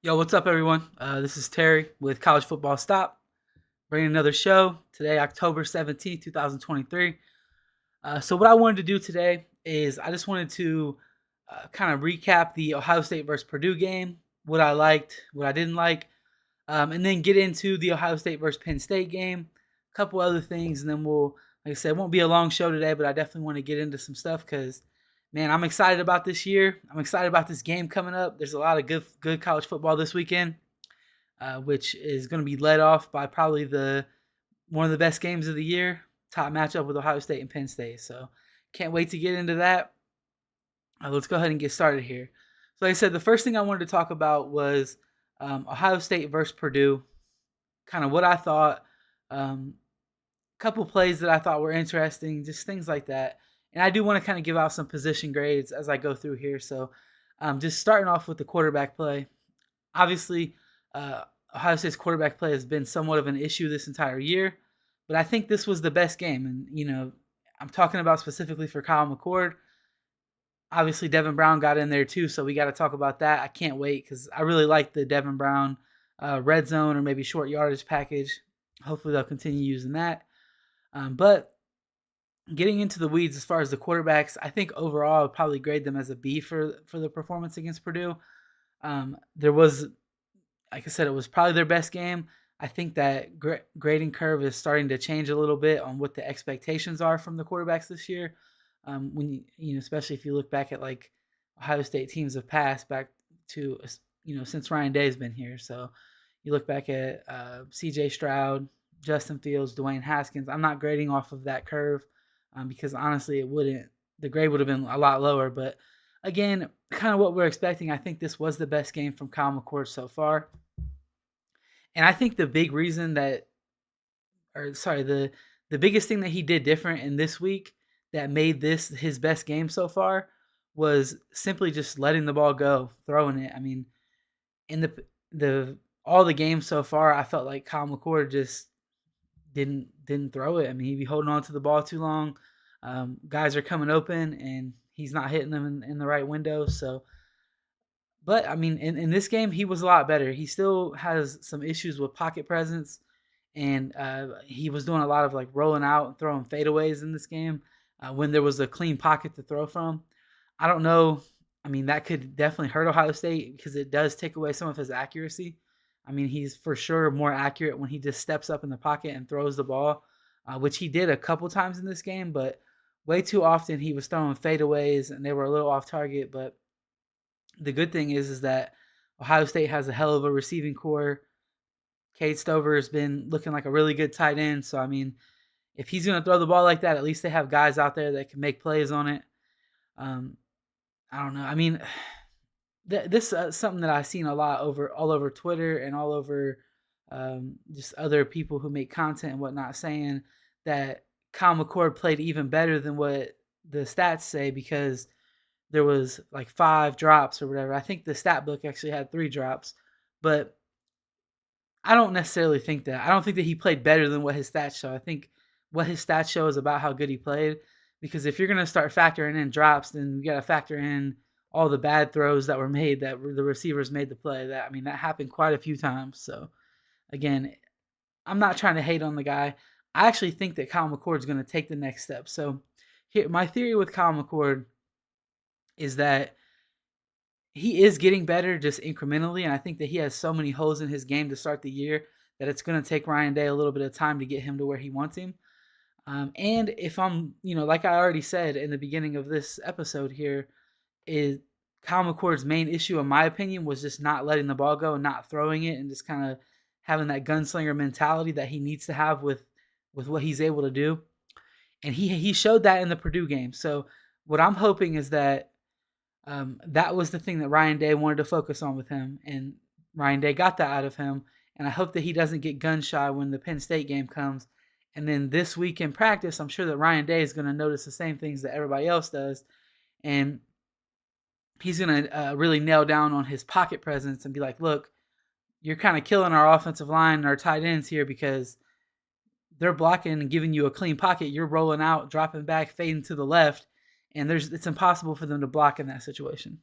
Yo, what's up, everyone? This is Terry with College Football Stop, bringing another show today, October 17th, 2023. So, what I wanted to do today is I just wanted to kind of recap the Ohio State versus Purdue game, what I liked, what I didn't like, and then get into the Ohio State versus Penn State game, a couple other things, and then like I said, it won't be a long show today, but I definitely want to get into some stuff because, man, I'm excited about this year. I'm excited about this game coming up. There's a lot of good college football this weekend, which is going to be led off by probably the one of the best games of the year, top matchup with Ohio State and Penn State. So can't wait to get into that. Let's go ahead and get started here. So, like I said, the first thing I wanted to talk about was Ohio State versus Purdue, kind of what I thought, couple plays that I thought were interesting, just things like that. And I do want to kind of give out some position grades as I go through here. So, just starting off with the quarterback play. Obviously, Ohio State's quarterback play has been somewhat of an issue this entire year, but I think this was the best game. And, I'm talking about specifically for Kyle McCord. Obviously, Devin Brown got in there too, so we got to talk about that. I can't wait because I really like the Devin Brown red zone or maybe short yardage package. Hopefully, they'll continue using that. But getting into the weeds as far as the quarterbacks, I think overall I'll probably grade them as a B for the performance against Purdue. There was, like I said, it was probably their best game. I think that grading curve is starting to change a little bit on what the expectations are from the quarterbacks this year. When especially if you look back at like Ohio State teams have passed back to since Ryan Day's been here. So you look back at C.J. Stroud, Justin Fields, Dwayne Haskins. I'm not grading off of that curve because honestly, the grade would have been a lot lower. But again, kind of what we're expecting. I think this was the best game from Kyle McCord so far. And I think the big reason that, or sorry, the biggest thing that he did different in this week that made this his best game so far was simply just letting the ball go, throwing it. I mean, in the all the games so far, I felt like Kyle McCord just didn't throw it. I mean, he'd be holding on to the ball too long. Guys are coming open, and he's not hitting them in the right window. So, but I mean, in this game, he was a lot better. He still has some issues with pocket presence, and he was doing a lot of like rolling out and throwing fadeaways in this game when there was a clean pocket to throw from. I don't know. I mean, that could definitely hurt Ohio State because it does take away some of his accuracy. I mean, he's for sure more accurate when he just steps up in the pocket and throws the ball, which he did a couple times in this game, but way too often he was throwing fadeaways and they were a little off target. But the good thing is that Ohio State has a hell of a receiving core. Cade Stover has been looking like a really good tight end. So, I mean, if he's going to throw the ball like that, at least they have guys out there that can make plays on it. Um, I don't know. I mean, this is something that I've seen a lot all over Twitter and all over just other people who make content and whatnot, saying that Kyle McCord played even better than what the stats say because there was like 5 drops or whatever. I think the stat book actually had 3 drops, but I don't necessarily think that. I don't think that he played better than what his stats show. I think what his stats show is about how good he played. Because if you're going to start factoring in drops, then you got to factor in all the bad throws that were made that the receivers made the play. That happened quite a few times. So again, I'm not trying to hate on the guy. I actually think that Kyle McCord is going to take the next step. So here, my theory with Kyle McCord is that he is getting better just incrementally, and I think that he has so many holes in his game to start the year that it's going to take Ryan Day a little bit of time to get him to where he wants him. And if I'm, like I already said in the beginning of this episode here, is Kyle McCord's main issue, in my opinion, was just not letting the ball go and not throwing it and just kind of having that gunslinger mentality that he needs to have with what he's able to do. And he showed that in the Purdue game. So what I'm hoping is that that was the thing that Ryan Day wanted to focus on with him, and Ryan Day got that out of him. And I hope that he doesn't get gun shy when the Penn State game comes. And then this week in practice, I'm sure that Ryan Day is going to notice the same things that everybody else does. And he's going to really nail down on his pocket presence and be like, look, you're kind of killing our offensive line and our tight ends here because they're blocking and giving you a clean pocket. You're rolling out, dropping back, fading to the left, and it's impossible for them to block in that situation.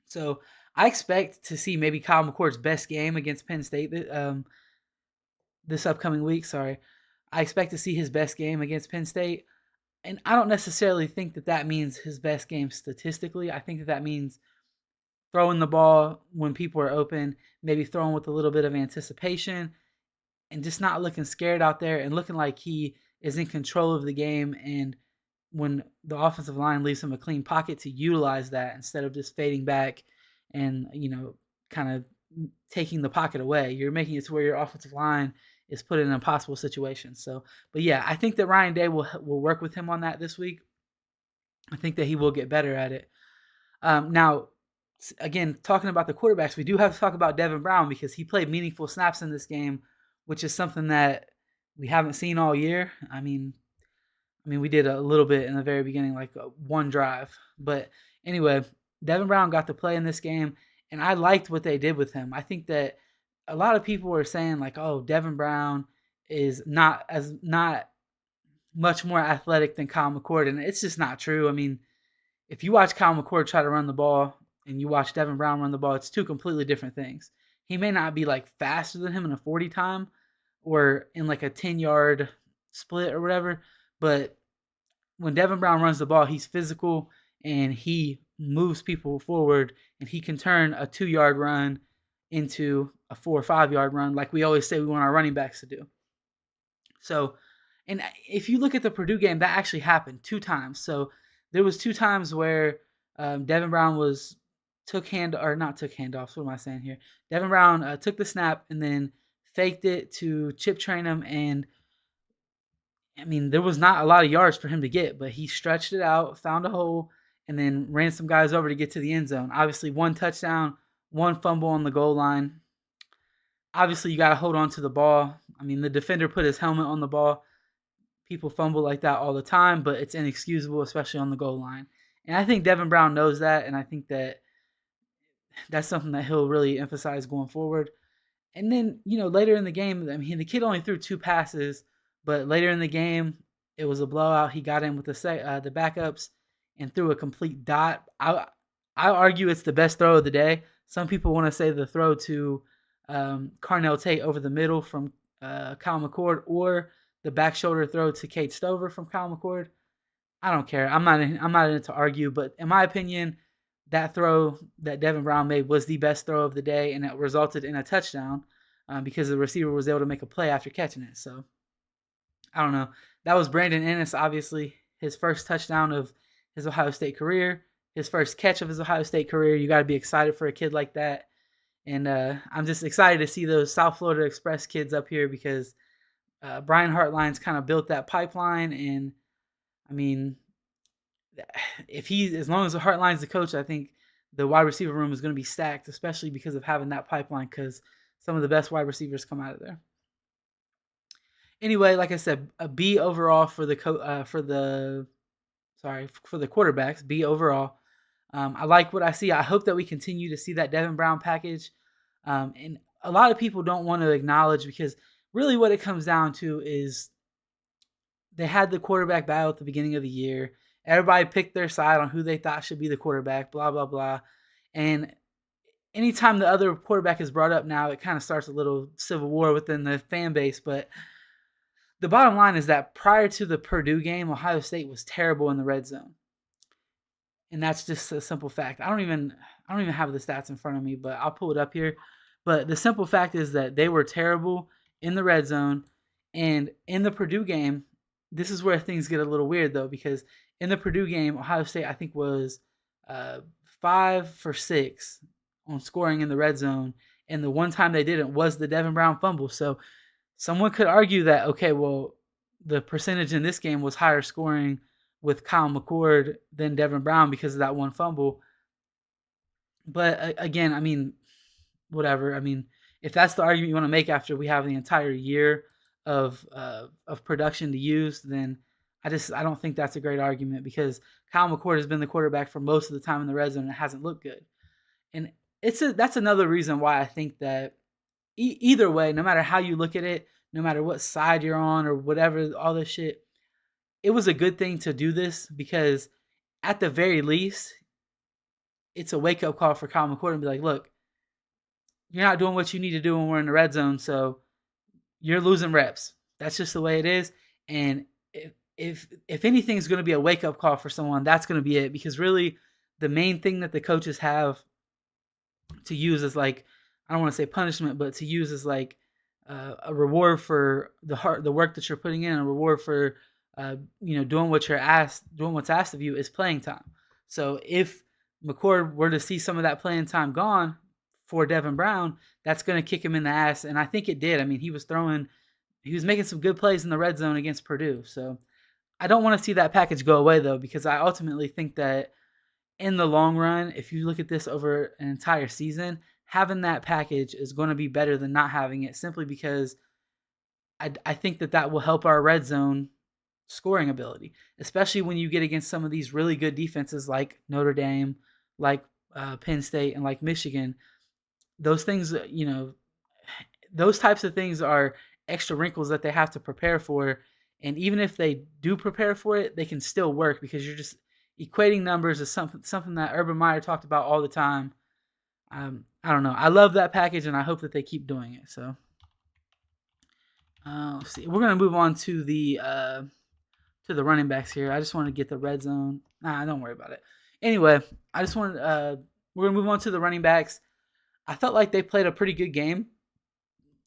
So I expect to see maybe Kyle McCord's best game against Penn State this upcoming week. Sorry, I expect to see his best game against Penn State, and I don't necessarily think that that means his best game statistically. I think that that means throwing the ball when people are open, maybe throwing with a little bit of anticipation, and just not looking scared out there and looking like he is in control of the game. And when the offensive line leaves him a clean pocket, to utilize that instead of just fading back and, kind of taking the pocket away. You're making it to where your offensive line is put in an impossible situation. So, but yeah, I think that Ryan Day will work with him on that this week. I think that he will get better at it. Now, again, talking about the quarterbacks, we do have to talk about Devin Brown because he played meaningful snaps in this game, which is something that we haven't seen all year. I mean, we did a little bit in the very beginning, like one drive. But anyway, Devin Brown got to play in this game, and I liked what they did with him. I think that a lot of people were saying like, "Oh, Devin Brown is not much more athletic than Kyle McCord," and it's just not true. I mean, if you watch Kyle McCord try to run the ball and you watch Devin Brown run the ball, it's two completely different things. He may not be like faster than him in a 40 time or in like a 10-yard split or whatever, but when Devin Brown runs the ball, he's physical and he moves people forward, and he can turn a 2-yard run into a 4 or 5-yard run, like we always say we want our running backs to do. So, and if you look at the Purdue game, that actually happened 2 times. So there was 2 times where Devin Brown took handoffs. What am I saying here? Devin Brown took the snap and then faked it to chip train him, and I mean, there was not a lot of yards for him to get, but he stretched it out, found a hole, and then ran some guys over to get to the end zone. Obviously, 1 touchdown, 1 fumble on the goal line. Obviously, you got to hold on to the ball. I mean, the defender put his helmet on the ball. People fumble like that all the time, but it's inexcusable, especially on the goal line. And I think Devin Brown knows that, and I think that that's something that he'll really emphasize going forward. And then, later in the game, I mean, the kid only threw 2 passes, but later in the game, it was a blowout. He got in with the backups and threw a complete dot. I argue it's the best throw of the day. Some people want to say the throw to Carnell Tate over the middle from Kyle McCord, or the back shoulder throw to Kate Stover from Kyle McCord. I don't care. I'm not in it to argue, but in my opinion, that throw that Devin Brown made was the best throw of the day, and it resulted in a touchdown because the receiver was able to make a play after catching it. So, I don't know. That was Brandon Ennis, obviously, his first touchdown of his Ohio State career, his first catch of his Ohio State career. You got to be excited for a kid like that. And I'm just excited to see those South Florida Express kids up here because Brian Hartline's kind of built that pipeline. And, I mean, as long as the Hartline's the coach, I think the wide receiver room is going to be stacked, especially because of having that pipeline, because some of the best wide receivers come out of there. Anyway, like I said, a B overall for the quarterbacks. B overall. I like what I see. I hope that we continue to see that Devin Brown package. And a lot of people don't want to acknowledge, because really what it comes down to is they had the quarterback battle at the beginning of the year. Everybody picked their side on who they thought should be the quarterback, blah, blah, blah. And anytime the other quarterback is brought up now, it kind of starts a little civil war within the fan base. But the bottom line is that prior to the Purdue game, Ohio State was terrible in the red zone. And that's just a simple fact. I don't even have the stats in front of me, but I'll pull it up here. But the simple fact is that they were terrible in the red zone. And in the Purdue game, this is where things get a little weird, though, because in the Purdue game, Ohio State, I think, was 5 for 6 on scoring in the red zone. And the one time they didn't was the Devin Brown fumble. So someone could argue that, okay, well, the percentage in this game was higher scoring with Kyle McCord than Devin Brown because of that one fumble. But again, I mean, whatever. I mean, if that's the argument you want to make after we have the entire year of production to use, then I don't think that's a great argument, because Kyle McCord has been the quarterback for most of the time in the red zone and it hasn't looked good. And that's another reason why I think that either way, no matter how you look at it, no matter what side you're on or whatever, all this shit, it was a good thing to do this, because at the very least, it's a wake up call for Kyle McCord and be like, look, you're not doing what you need to do when we're in the red zone, so you're losing reps. That's just the way it is. And if anything's going to be a wake up call for someone, that's going to be it. Because really, the main thing that the coaches have to use as like, I don't want to say punishment, but to use as like a reward for the work that you're putting in, a reward for doing what's asked of you is playing time. So if McCord were to see some of that playing time gone for Devin Brown, that's going to kick him in the ass, and I think it did. I mean, he was making some good plays in the red zone against Purdue. So I don't want to see that package go away though, because I ultimately think that in the long run, if you look at this over an entire season, having that package is going to be better than not having it, simply because I think that will help our red zone scoring ability, especially when you get against some of these really good defenses like Notre Dame, like Penn State, and like Michigan. Those things, those types of things are extra wrinkles that they have to prepare for. And even if they do prepare for it, they can still work, because you're just equating numbers is something that Urban Meyer talked about all the time. I don't know. I love that package, and I hope that they keep doing it. So let's see. We're gonna move on to the running backs here. I just want to get the red zone. Nah, don't worry about it. Anyway, I just wanted. We're gonna move on to the running backs. I felt like they played a pretty good game.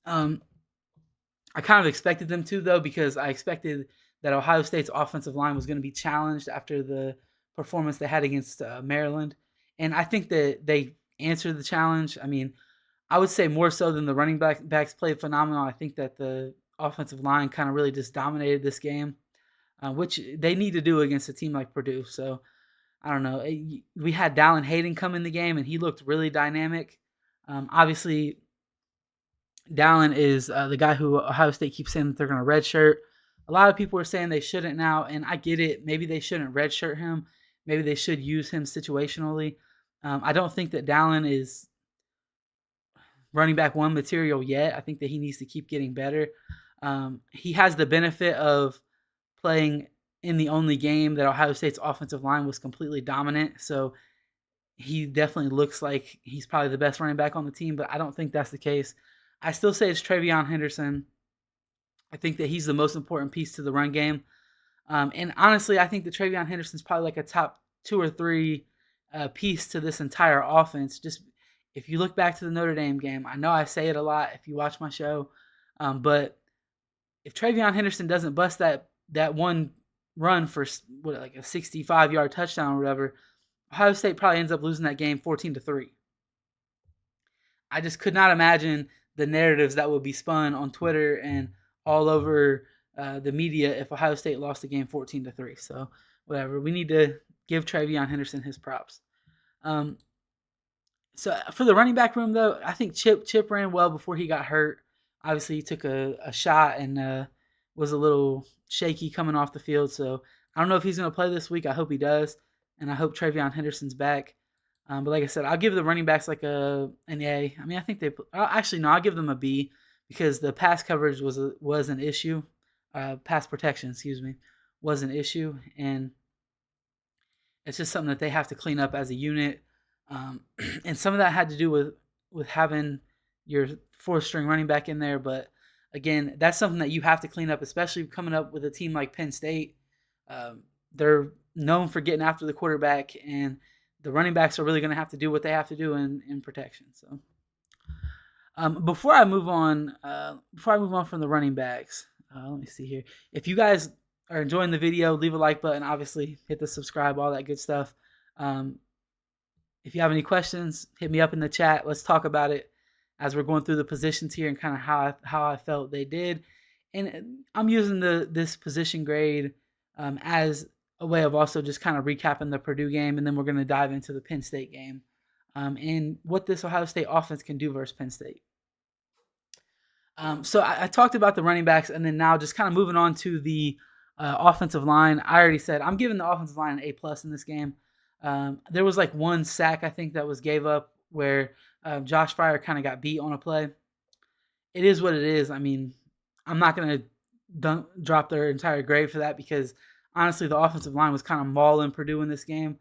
I kind of expected them to, though, because I expected that Ohio State's offensive line was going to be challenged after the performance they had against Maryland. And I think that they answered the challenge. I mean, I would say more so than the running backs played phenomenal. I think that the offensive line kind of really just dominated this game, which they need to do against a team like Purdue. So, I don't know. We had Dallin Hayden come in the game, and he looked really dynamic. Obviously, Dallin is the guy who Ohio State keeps saying that they're going to redshirt. A lot of people are saying they shouldn't now, and I get it. Maybe they shouldn't redshirt him. Maybe they should use him situationally. I don't think that Dallin is running back one material yet. I think that he needs to keep getting better. He has the benefit of playing in the only game that Ohio State's offensive line was completely dominant. So he definitely looks like he's probably the best running back on the team, but I don't think that's the case. I still say it's TreVeyon Henderson. I think that he's the most important piece to the run game. And honestly, I think that TreVeyon Henderson is probably like a top 2 or 3 piece to this entire offense. Just if you look back to the Notre Dame game, I know I say it a lot if you watch my show, but if TreVeyon Henderson doesn't bust that one run for like a 65-yard touchdown or whatever, Ohio State probably ends up losing that game 14-3. I just could not imagine the narratives that would be spun on Twitter and all over the media if Ohio State lost the game 14-3. So whatever, we need to give TreVeyon Henderson his props. So for the running back room, though, I think Chip ran well before he got hurt. Obviously, he took a shot and was a little shaky coming off the field. So I don't know if he's going to play this week. I hope he does, and I hope TreVeyon Henderson's back. But like I said, I'll give the running backs like an A. I mean, I think they actually no, I'll give them a B, because the pass coverage was an issue. Pass protection, excuse me, was an issue, and it's just something that they have to clean up as a unit. And some of that had to do with having your 4th string running back in there. But again, that's something that you have to clean up, especially coming up with a team like Penn State. They're known for getting after the quarterback, and the running backs are really going to have to do what they have to do in protection. So before I move on from the running backs, let me see here. If you guys are enjoying the video, leave a like button. Obviously, hit the subscribe, all that good stuff. If you have any questions, hit me up in the chat. Let's talk about it as we're going through the positions here and kind of how I felt they did. And I'm using this position grade as a way of also just kind of recapping the Purdue game, and then we're going to dive into the Penn State game and what this Ohio State offense can do versus Penn State. So I talked about the running backs, and then now just kind of moving on to the offensive line. I already said I'm giving the offensive line an A+ in this game. There was like one sack I think that was gave up where Josh Fryer kind of got beat on a play. It is what it is. I mean, I'm not going to drop their entire grade for that, because honestly, the offensive line was kind of mauling Purdue in this game.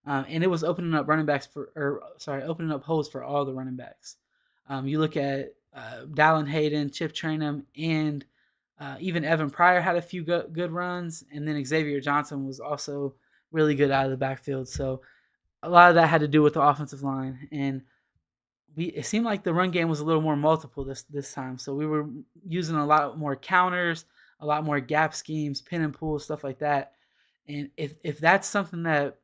and it was opening up opening up holes for all the running backs. You look at Dallin Hayden, Chip Trainum, and even Evan Pryor had a few good runs, and then Xavier Johnson was also really good out of the backfield. So a lot of that had to do with the offensive line, and it seemed like the run game was a little more multiple this time. So we were using a lot more counters, a lot more gap schemes, pin and pull, stuff like that. And if that's something that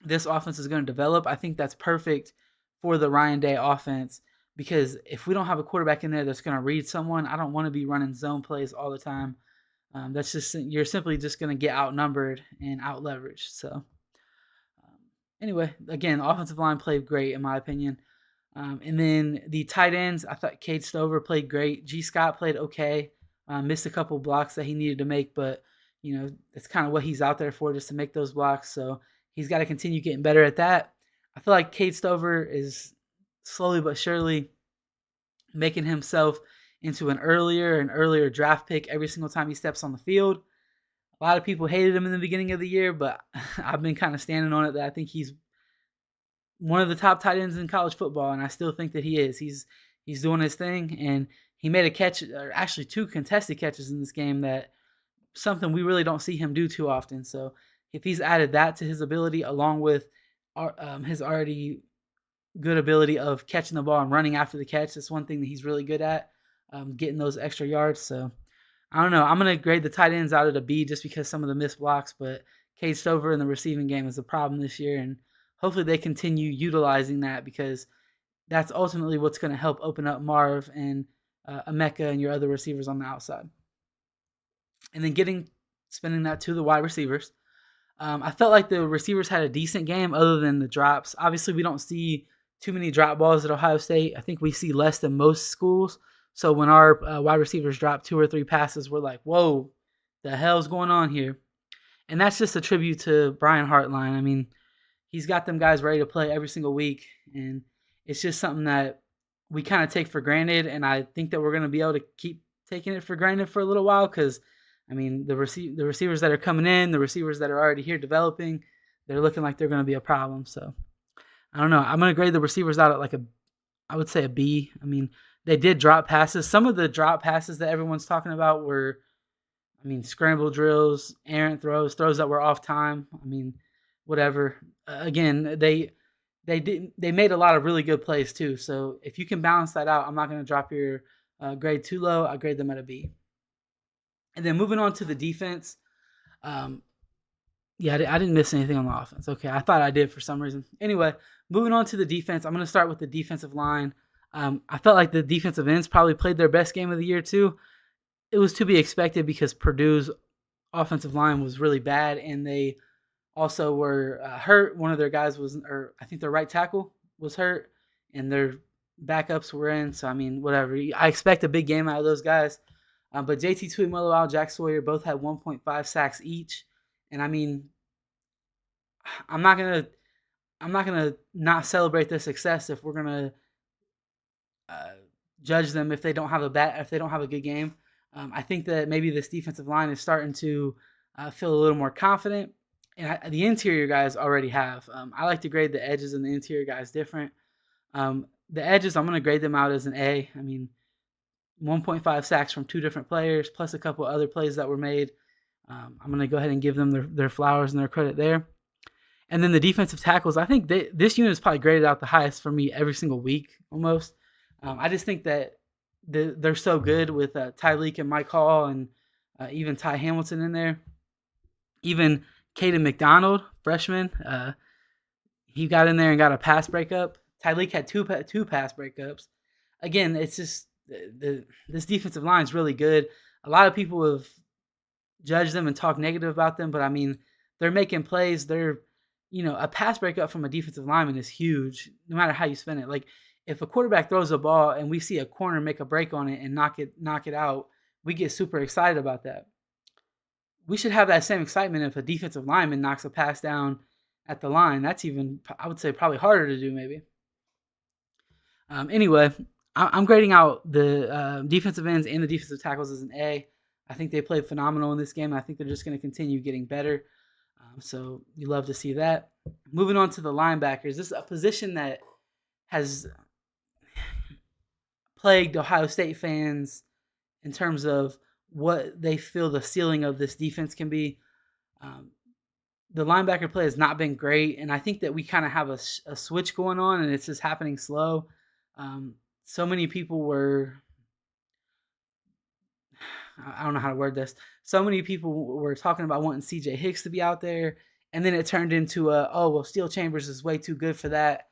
this offense is going to develop, I think that's perfect for the Ryan Day offense, because if we don't have a quarterback in there that's going to read someone, I don't want to be running zone plays all the time. That's just, you're simply just going to get outnumbered and out leveraged. So anyway, again, offensive line played great in my opinion. And then the tight ends, I thought Cade Stover played great. G. Scott played okay. Missed a couple blocks that he needed to make, but that's kind of what he's out there for, just to make those blocks. So he's got to continue getting better at that. I feel like Cade Stover is slowly but surely making himself into an earlier draft pick every single time he steps on the field. A lot of people hated him in the beginning of the year, but I've been kind of standing on it that I think he's one of the top tight ends in college football, and I still think that he is. He's doing his thing, and he made a catch, or actually 2 contested catches in this game, that something we really don't see him do too often. So if he's added that to his ability, along with his already good ability of catching the ball and running after the catch, that's one thing that he's really good at, getting those extra yards. So I don't know. I'm going to grade the tight ends out at a B just because some of the missed blocks, but Cade Stover in the receiving game is a problem this year, and hopefully they continue utilizing that, because that's ultimately what's going to help open up Marv and Emeka and your other receivers on the outside. And then spinning that to the wide receivers. I felt like the receivers had a decent game other than the drops. Obviously, we don't see too many drop balls at Ohio State. I think we see less than most schools. So when our wide receivers drop 2 or 3 passes, we're like, whoa, the hell's going on here? And that's just a tribute to Brian Hartline. I mean, he's got them guys ready to play every single week, and it's just something that we kind of take for granted, and I think that we're going to be able to keep taking it for granted for a little while, because, I mean, the receivers that are coming in, the receivers that are already here developing, they're looking like they're going to be a problem. So I don't know. I'm going to grade the receivers out at I would say a B. I mean, they did drop passes. Some of the drop passes that everyone's talking about were, I mean, scramble drills, errant throws that were off time. I mean, whatever. Again, they made a lot of really good plays too. So if you can balance that out, I'm not going to drop your grade too low. I grade them at a B. And then moving on to the defense. I didn't miss anything on the offense. Okay, I thought I did for some reason. Anyway, moving on to the defense, I'm going to start with the defensive line. I felt like the defensive ends probably played their best game of the year too. It was to be expected because Purdue's offensive line was really bad, and they also were hurt. One of their guys I think their right tackle was hurt, and their backups were in. So, I mean, whatever. I expect a big game out of those guys. But JT Tuimoloau, Jack Sawyer both had 1.5 sacks each. And, I mean, I'm not gonna not celebrate their success if we're gonna judge them if they don't have a good game. I think that maybe this defensive line is starting to feel a little more confident, and the interior guys already have. I like to grade the edges and the interior guys different. The edges, I'm going to grade them out as an A. I mean, 1.5 sacks from 2 different players, plus a couple other plays that were made. I'm going to go ahead and give them their flowers and their credit there. And then the defensive tackles, I think this unit is probably graded out the highest for me every single week almost. I just think that they're so good with Tyleek and Mike Hall, and even Ty Hamilton in there. Even Caden McDonald, freshman, he got in there and got a pass breakup. Tyleek had two pass breakups. Again, it's just this defensive line is really good. A lot of people have judged them and talked negative about them, but I mean, they're making plays. A pass breakup from a defensive lineman is huge, no matter how you spin it. Like, if a quarterback throws a ball and we see a corner make a break on it and knock it out, we get super excited about that. We should have that same excitement if a defensive lineman knocks a pass down at the line. That's even, I would say, probably harder to do maybe. Anyway, I'm grading out the defensive ends and the defensive tackles as an A. I think they played phenomenal in this game. I think they're just going to continue getting better. So you love to see that. Moving on to the linebackers, this is a position that has plagued Ohio State fans in terms of what they feel the ceiling of this defense can be. Um, the linebacker play has not been great, and I think that we kind of have a switch going on, and it's just happening slow. So many people were, I don't know how to word this. So many people were talking about wanting CJ Hicks to be out there, and then it turned into oh well, Steel Chambers is way too good for that.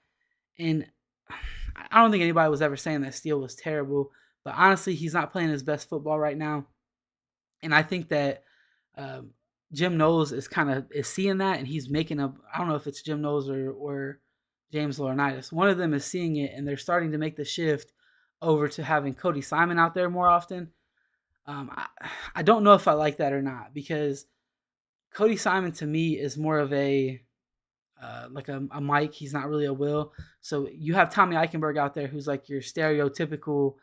And I don't think anybody was ever saying that Steele was terrible, but honestly, he's not playing his best football right now. And I think that um, Jim Knowles is seeing that, and he's making a. I don't know if it's Jim Knowles or James Laurinaitis. One of them is seeing it, and they're starting to make the shift over to having Cody Simon out there more often. I don't know if I like that or not, because Cody Simon to me is more of a like a Mike. He's not really a Will. So you have Tommy Eichenberg out there, who's like your stereotypical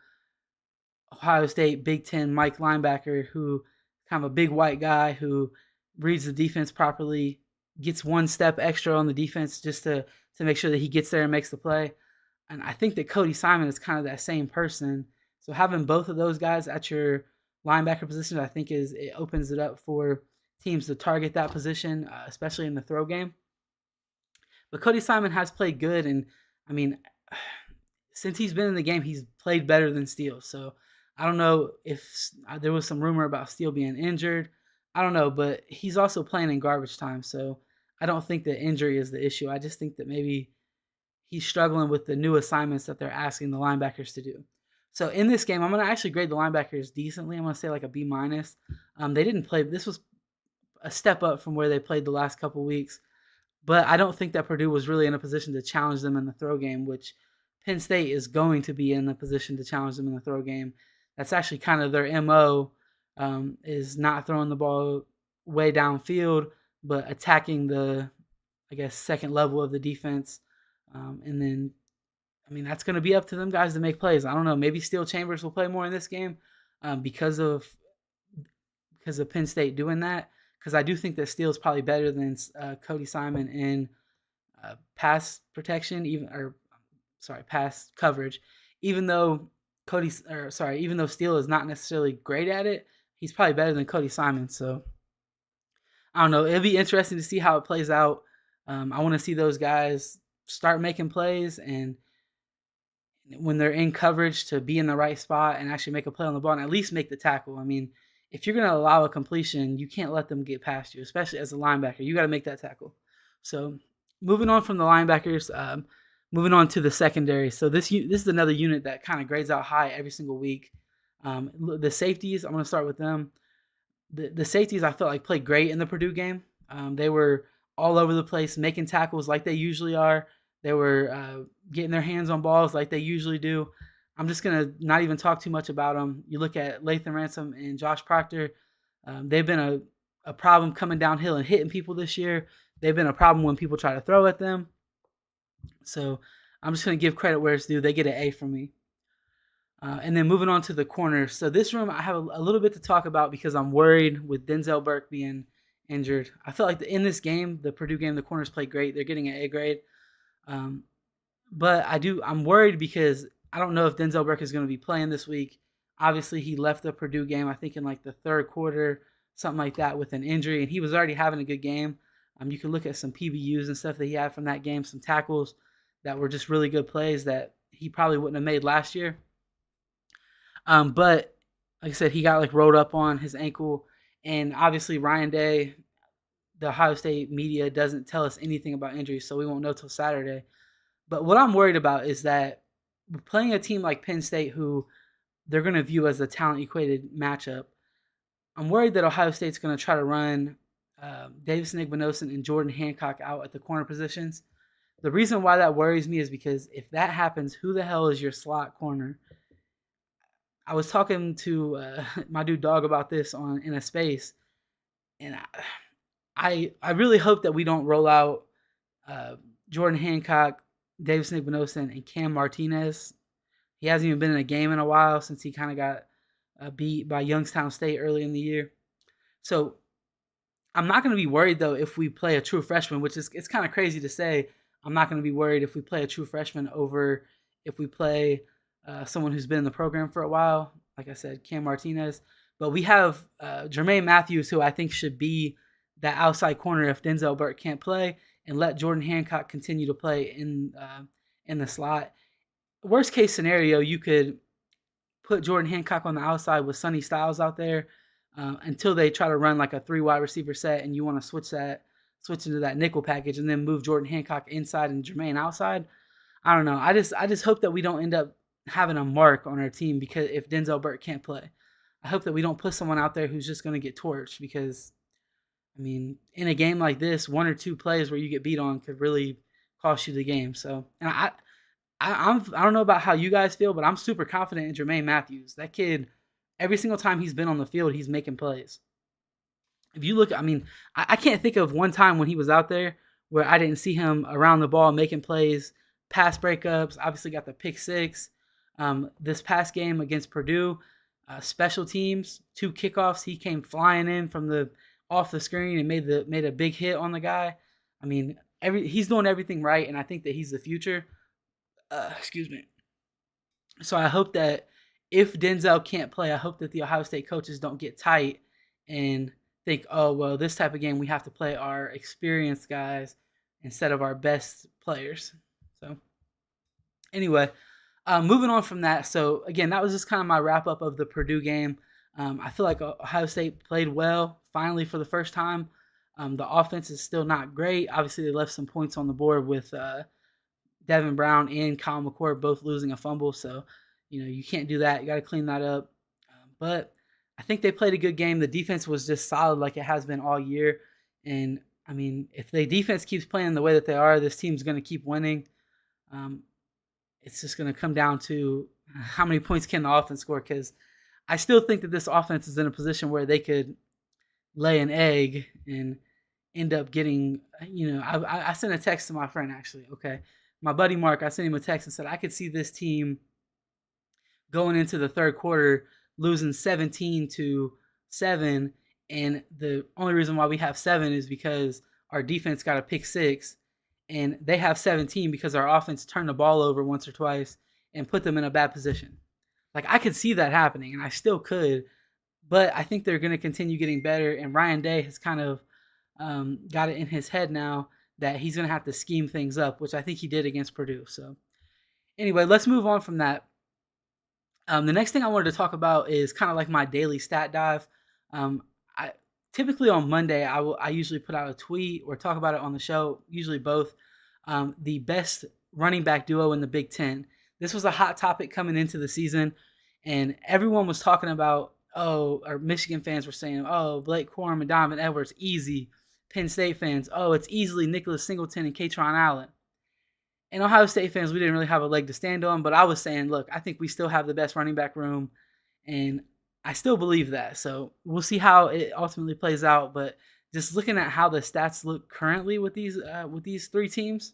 Ohio State Big Ten Mike linebacker, who kind of a big white guy who reads the defense properly, gets one step extra on the defense just to make sure that he gets there and makes the play. And I think that Cody Simon is kind of that same person. So having both of those guys at your linebacker position, I think it opens it up for teams to target that position, especially in the throw game. But Cody Simon has played good, and I mean, since he's been in the game, he's played better than Steele. So I don't know if there was some rumor about Steele being injured. I don't know, but he's also playing in garbage time. So I don't think that injury is the issue. I just think that maybe he's struggling with the new assignments that they're asking the linebackers to do. So in this game, I'm going to actually grade the linebackers decently. I'm going to say like a B minus. They didn't play. This was a step up from where they played the last couple weeks. But I don't think that Purdue was really in a position to challenge them in the throw game, which Penn State is going to be in a position to challenge them in the throw game. That's actually kind of their MO, is not throwing the ball way downfield, but attacking the, I guess, second level of the defense. And then, I mean, that's going to be up to them guys to make plays. I don't know. Maybe Steel Chambers will play more in this game because of Penn State doing that, because I do think that Steele is probably better than Cody Simon in pass protection, pass coverage. Even though Steele is not necessarily great at it, he's probably better than Cody Simon. So I don't know. It'll be interesting to see how it plays out. I want to see those guys start making plays, and when they're in coverage, to be in the right spot and actually make a play on the ball and at least make the tackle. I mean, if you're going to allow a completion, you can't let them get past you, especially as a linebacker. You got to make that tackle. So moving on from the linebackers, moving on to the secondary. So this is another unit that kind of grades out high every single week. The safeties, I'm going to start with them. The safeties I felt like played great in the Purdue game. They were all over the place, making tackles like they usually are. They were getting their hands on balls like they usually do. I'm just going to not even talk too much about them. You look at Lathan Ransom and Josh Proctor. They've been a problem coming downhill and hitting people this year. They've been a problem when people try to throw at them. So I'm just going to give credit where it's due. They get an A from me. And then moving on to the corners. So this room I have a little bit to talk about because I'm worried with Denzel Burke being injured. I feel like in this game, the Purdue game, the corners played great. They're getting an A grade. But I'm worried because I don't know if Denzel Burke is going to be playing this week. Obviously, he left the Purdue game, I think, in like the third quarter, something like that, with an injury, and he was already having a good game. You can look at some PBUs and stuff that he had from that game, some tackles that were just really good plays that he probably wouldn't have made last year. But like I said, he got like rolled up on his ankle, and obviously Ryan Day, the Ohio State media doesn't tell us anything about injuries, so we won't know till Saturday. But what I'm worried about is that we're playing a team like Penn State, who they're going to view as a talent-equated matchup. I'm worried that Ohio State's going to try to run Davison Igbinosun and Jordan Hancock out at the corner positions. The reason why that worries me is because if that happens, who the hell is your slot corner? I was talking to my dude Dog about this in a space, and I really hope that we don't roll out Jordan Hancock, Davison Igbinosun, and Cam Martinez. He hasn't even been in a game in a while since he kind of got beat by Youngstown State early in the year. So I'm not going to be worried though if we play a true freshman, which is it's kind of crazy to say. I'm not going to be worried if we play a true freshman over if we play someone who's been in the program for a while. Like I said, Cam Martinez, but we have Jermaine Matthews, who I think should be that outside corner if Denzel Burke can't play, and let Jordan Hancock continue to play in the slot. Worst case scenario, you could put Jordan Hancock on the outside with Sonny Styles out there until they try to run like a 3 wide receiver set, and you want to switch into that nickel package, and then move Jordan Hancock inside and Jermaine outside. I don't know. I just hope that we don't end up having a mark on our team because if Denzel Burke can't play, I hope that we don't put someone out there who's just going to get torched because, I mean, in a game like this, 1 or 2 plays where you get beat on could really cost you the game. So, and I don't know about how you guys feel, but I'm super confident in Jermaine Matthews. That kid, every single time he's been on the field, he's making plays. If you look, I mean, I can't think of one time when he was out there where I didn't see him around the ball making plays, pass breakups. Obviously, got the pick 6. This past game against Purdue, special teams, 2 kickoffs. He came flying in from the off the screen and made a big hit on the guy. I mean, he's doing everything right, and I think that he's the future. Excuse me. So I hope that if Denzel can't play, I hope that the Ohio State coaches don't get tight and think, oh, well, this type of game we have to play our experienced guys instead of our best players. So anyway, moving on from that. So again, that was just kind of my wrap up of the Purdue game. I feel like Ohio State played well finally for the first time. The offense is still not great. Obviously, they left some points on the board with Devin Brown and Kyle McCord both losing a fumble. So, you can't do that. You got to clean that up. But I think they played a good game. The defense was just solid like it has been all year. And, I mean, if the defense keeps playing the way that they are, this team's going to keep winning. It's just going to come down to how many points can the offense score because I still think that this offense is in a position where they could lay an egg and end up getting, I sent a text to my friend actually, okay? My buddy Mark, I sent him a text and said I could see this team going into the third quarter losing 17-7, and the only reason why we have 7 is because our defense got a pick 6, and they have 17 because our offense turned the ball over once or twice and put them in a bad position. Like, I could see that happening, and I still could, but I think they're going to continue getting better, and Ryan Day has kind of got it in his head now that he's going to have to scheme things up, which I think he did against Purdue. So anyway, let's move on from that. The next thing I wanted to talk about is kind of like my daily stat dive. I typically on Monday, I usually put out a tweet or talk about it on the show, usually both, the best running back duo in the Big Ten. This was a hot topic coming into the season, and everyone was talking about, or Michigan fans were saying, Blake Corum and Donovan Edwards, easy. Penn State fans, it's easily Nicholas Singleton and Katron Allen. And Ohio State fans, we didn't really have a leg to stand on, but I was saying, look, I think we still have the best running back room, and I still believe that. So we'll see how it ultimately plays out, but just looking at how the stats look currently with these 3 teams,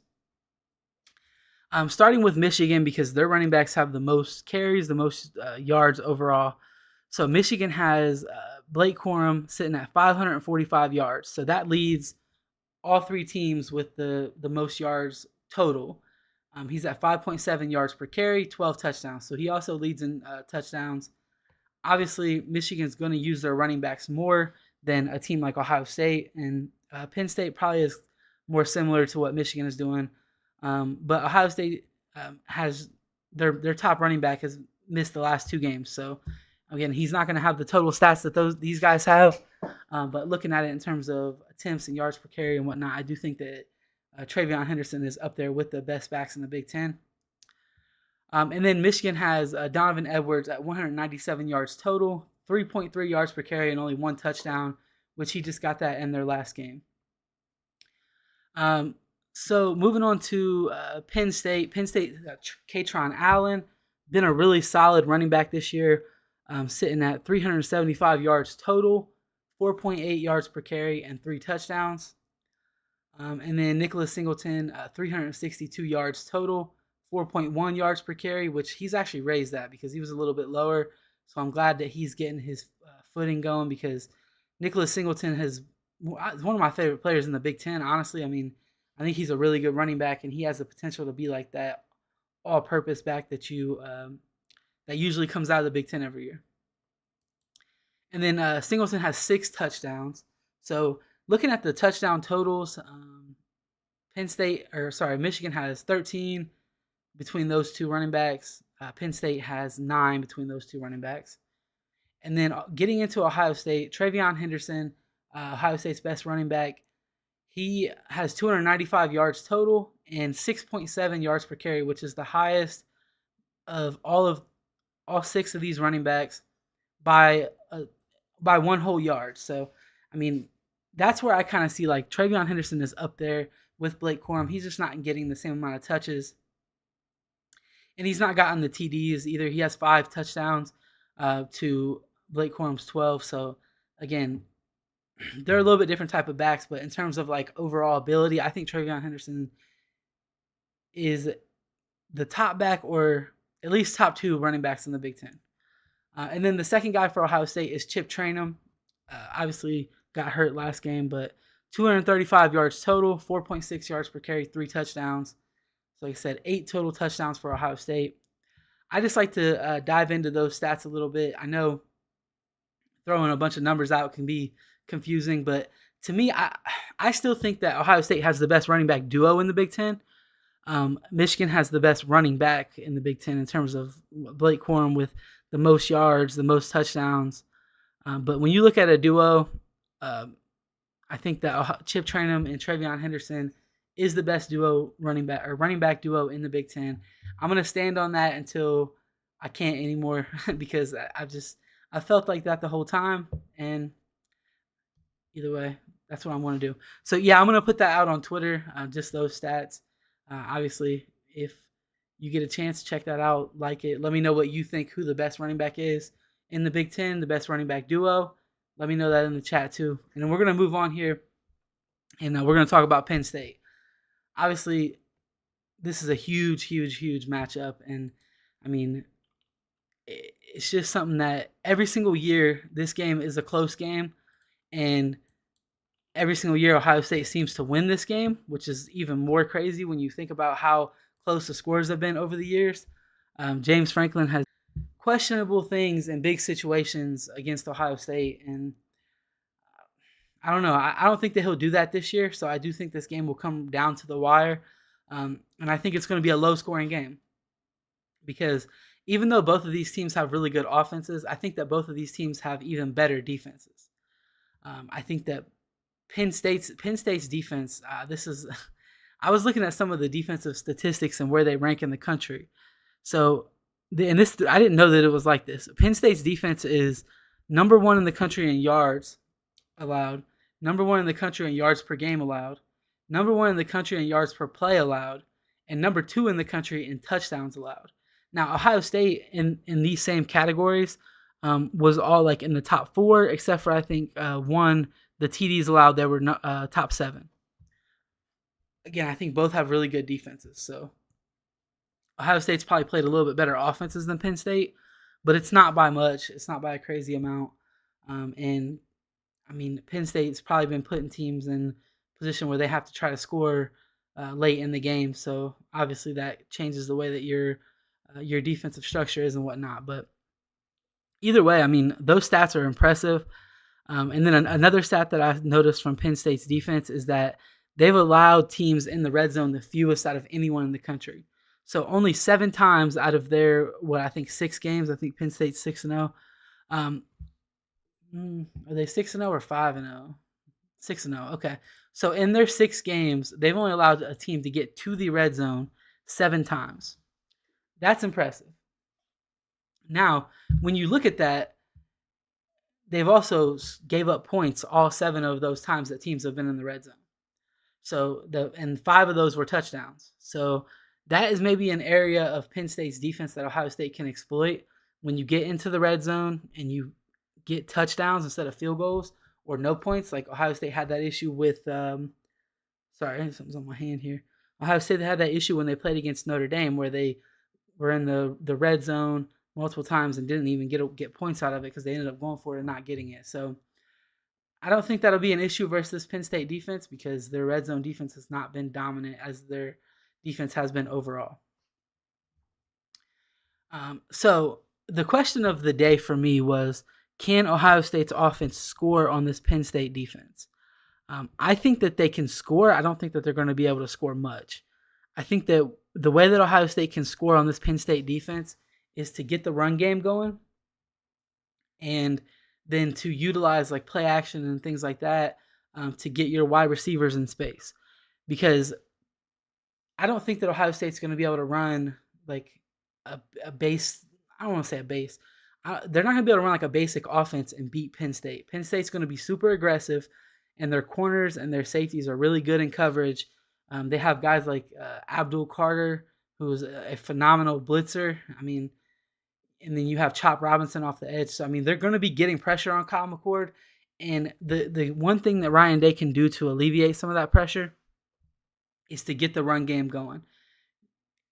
starting with Michigan because their running backs have the most carries, the most yards overall. So Michigan has Blake Corum sitting at 545 yards. So that leads all 3 teams with the most yards total. He's at 5.7 yards per carry, 12 touchdowns. So he also leads in touchdowns. Obviously, Michigan's going to use their running backs more than a team like Ohio State. And Penn State probably is more similar to what Michigan is doing. But Ohio State has their top running back has missed the last 2 games. So again, he's not going to have the total stats that these guys have, but looking at it in terms of attempts and yards per carry and whatnot, I do think that Travion Henderson is up there with the best backs in the Big Ten. And then Michigan has Donovan Edwards at 197 yards total, 3.3 yards per carry, and only 1 touchdown, which he just got that in their last game. So moving on to Penn State. Penn State, Katron Allen, been a really solid running back this year. Sitting at 375 yards total, 4.8 yards per carry, and 3 touchdowns. And then Nicholas Singleton, 362 yards total, 4.1 yards per carry, which he's actually raised that because he was a little bit lower. So I'm glad that he's getting his footing going because Nicholas Singleton has one of my favorite players in the Big Ten. Honestly, I mean, I think he's a really good running back, and he has the potential to be like that all-purpose back that usually comes out of the Big Ten every year. And then Singleton has 6 touchdowns. So looking at the touchdown totals, Michigan has 13 between those two running backs. Penn State has 9 between those two running backs. And then getting into Ohio State, TreVeyon Henderson, Ohio State's best running back, he has 295 yards total and 6.7 yards per carry, which is the highest of all 6 of these running backs by 1 whole yard. So, I mean, that's where I kind of see like TreVeyon Henderson is up there with Blake Corum. He's just not getting the same amount of touches, and he's not gotten the TDs either. He has 5 touchdowns to Blake Corum's 12. So, again, they're a little bit different type of backs, but in terms of like overall ability, I think TreVeyon Henderson is the top back, or at least top 2 running backs in the Big Ten. And then the second guy for Ohio State is Chip Trayanum. Obviously got hurt last game, but 235 yards total, 4.6 yards per carry, 3 touchdowns. So like I said, 8 total touchdowns for Ohio State. I just like to dive into those stats a little bit. I know throwing a bunch of numbers out can be confusing, but to me, I still think that Ohio State has the best running back duo in the Big Ten. Michigan has the best running back in the Big Ten in terms of Blake Corum with the most yards, the most touchdowns. But when you look at a duo, I think that Chip Trayanum and TreVeyon Henderson is the best running back duo in the Big Ten. I'm gonna stand on that until I can't anymore because I felt like that the whole time, and either way, that's what I want to do. So yeah, I'm gonna put that out on Twitter, just those stats. Obviously, if you get a chance, check that out, like it. Let me know what you think, who the best running back is in the Big Ten, the best running back duo. Let me know that in the chat too. And then we're gonna move on here, and we're gonna talk about Penn State. Obviously, this is a huge matchup, and I mean, it's just something that every single year this game is a close game, and every single year Ohio State seems to win this game, which is even more crazy when you think about how close the scores have been over the years. James Franklin has questionable things in big situations against Ohio State, and I don't know. I don't think that he'll do that this year, so I do think this game will come down to the wire, and I think it's going to be a low-scoring game because even though both of these teams have really good offenses, I think that both of these teams have even better defenses. I think that Penn State's defense. I was looking at some of the defensive statistics and where they rank in the country. So, I didn't know that it was like this. Penn State's defense is number 1 in the country in yards allowed, number 1 in the country in yards per game allowed, number 1 in the country in yards per play allowed, and number 2 in the country in touchdowns allowed. Now, Ohio State in these same categories was all like in the top 4, except for I think one, the TDs allowed, they were top 7. Again, I think both have really good defenses. So Ohio State's probably played a little bit better offenses than Penn State, but it's not by much. It's not by a crazy amount. And I mean, Penn State's probably been putting teams in position where they have to try to score late in the game. So obviously that changes the way that your defensive structure is and whatnot. But either way, I mean, those stats are impressive. And then another stat that I've noticed from Penn State's defense is that they've allowed teams in the red zone the fewest out of anyone in the country. So only 7 times out of their, 6 games, I think Penn State's 6-0. Are they 6-0 or 5-0? 6-0, okay. So in their 6 games, they've only allowed a team to get to the red zone 7 times. That's impressive. Now, when you look at that, they've also gave up points all 7 of those times that teams have been in the red zone. So and 5 of those were touchdowns. So that is maybe an area of Penn State's defense that Ohio State can exploit when you get into the red zone and you get touchdowns instead of field goals or no points. Like Ohio State had that issue with sorry, something's on my hand here. Ohio State had that issue when they played against Notre Dame where they were in the red zone multiple times and didn't even get points out of it because they ended up going for it and not getting it. So I don't think that'll be an issue versus Penn State defense because their red zone defense has not been dominant as their defense has been overall. So the question of the day for me was, can Ohio State's offense score on this Penn State defense? I think that they can score. I don't think that they're going to be able to score much. I think that the way that Ohio State can score on this Penn State defense is to get the run game going and then to utilize like play action and things like that to get your wide receivers in space. Because I don't think that Ohio State's going to be able to run like a base. I don't want to say a base. They're not going to be able to run like a basic offense and beat Penn State. Penn State's going to be super aggressive, and their corners and their safeties are really good in coverage. They have guys like Abdul Carter, who's a phenomenal blitzer. I mean, and then you have Chop Robinson off the edge. So, I mean, they're going to be getting pressure on Kyle McCord. And the one thing that Ryan Day can do to alleviate some of that pressure is to get the run game going.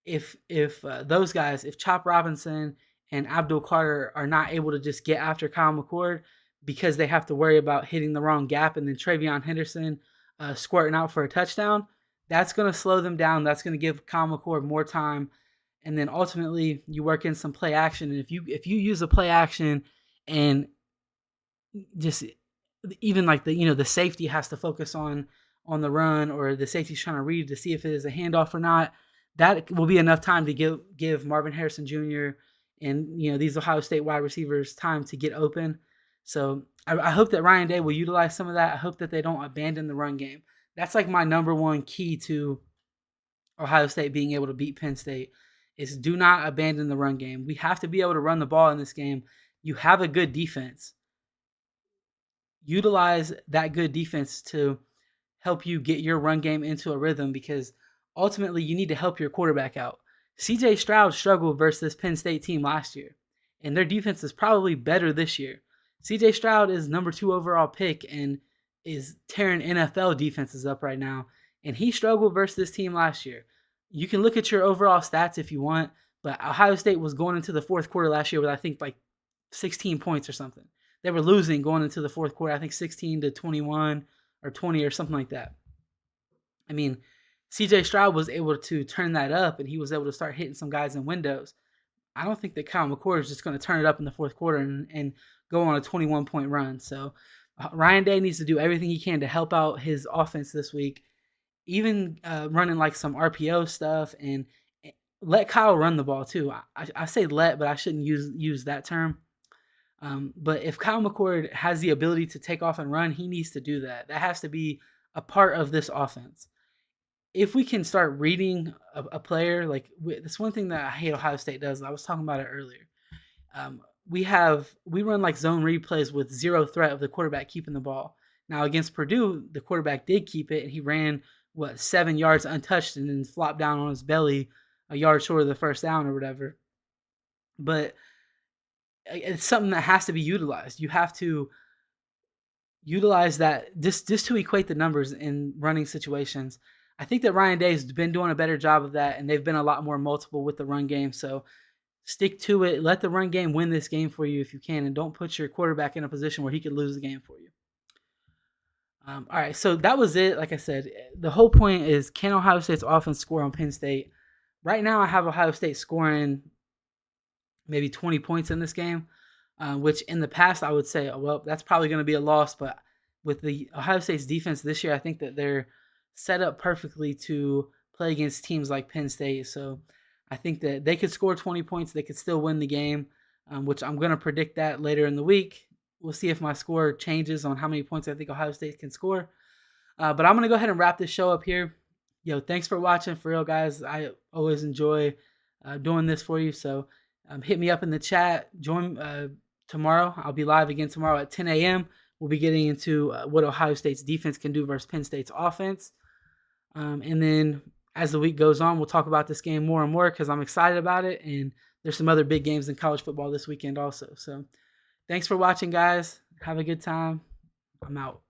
If those guys, if Chop Robinson and Abdul Carter are not able to just get after Kyle McCord because they have to worry about hitting the wrong gap and then Travion Henderson squirting out for a touchdown, that's going to slow them down. That's going to give Kyle McCord more time. And then ultimately you work in some play action. And if you use a play action and just even like the safety has to focus on the run, or the safety's trying to read to see if it is a handoff or not, that will be enough time to give Marvin Harrison Jr. and these Ohio State wide receivers time to get open. So I hope that Ryan Day will utilize some of that. I hope that they don't abandon the run game. That's like my number one key to Ohio State being able to beat Penn State is do not abandon the run game. We have to be able to run the ball in this game. You have a good defense. Utilize that good defense to help you get your run game into a rhythm, because ultimately you need to help your quarterback out. CJ Stroud struggled versus this Penn State team last year, and their defense is probably better this year. CJ Stroud is number 2 overall pick and is tearing NFL defenses up right now, and he struggled versus this team last year. You can look at your overall stats if you want, but Ohio State was going into the fourth quarter last year with, I think, like 16 points or something. They were losing going into the fourth quarter, I think 16-21 or 20 or something like that. I mean, CJ Stroud was able to turn that up, and he was able to start hitting some guys in windows. I don't think that Kyle McCord is just going to turn it up in the fourth quarter and go on a 21-point run. So Ryan Day needs to do everything he can to help out his offense this week, even running like some RPO stuff, and let Kyle run the ball too. I say let, but I shouldn't use that term. But if Kyle McCord has the ability to take off and run, he needs to do that. That has to be a part of this offense. If we can start reading a player, like that's one thing that I hate Ohio State does. I was talking about it earlier. We run like zone read plays with zero threat of the quarterback keeping the ball. Now against Purdue, the quarterback did keep it, and he ran 7 yards untouched and then flopped down on his belly a yard short of the first down or whatever. But it's something that has to be utilized. You have to utilize that just to equate the numbers in running situations. I think that Ryan Day has been doing a better job of that, and they've been a lot more multiple with the run game. So stick to it. Let the run game win this game for you if you can, and don't put your quarterback in a position where he could lose the game for you. All right, so that was it. Like I said, the whole point is, can Ohio State's offense score on Penn State? Right now I have Ohio State scoring maybe 20 points in this game, which in the past I would say, well, that's probably going to be a loss. But with the Ohio State's defense this year, I think that they're set up perfectly to play against teams like Penn State. So I think that they could score 20 points. They could still win the game, which I'm going to predict that later in the week. We'll see if my score changes on how many points I think Ohio State can score. But I'm going to go ahead and wrap this show up here. Thanks for watching. For real, guys, I always enjoy doing this for you. So hit me up in the chat. Join tomorrow. I'll be live again tomorrow at 10 a.m. We'll be getting into what Ohio State's defense can do versus Penn State's offense. And then as the week goes on, we'll talk about this game more and more because I'm excited about it. And there's some other big games in college football this weekend also. So thanks for watching, guys. Have a good time. I'm out.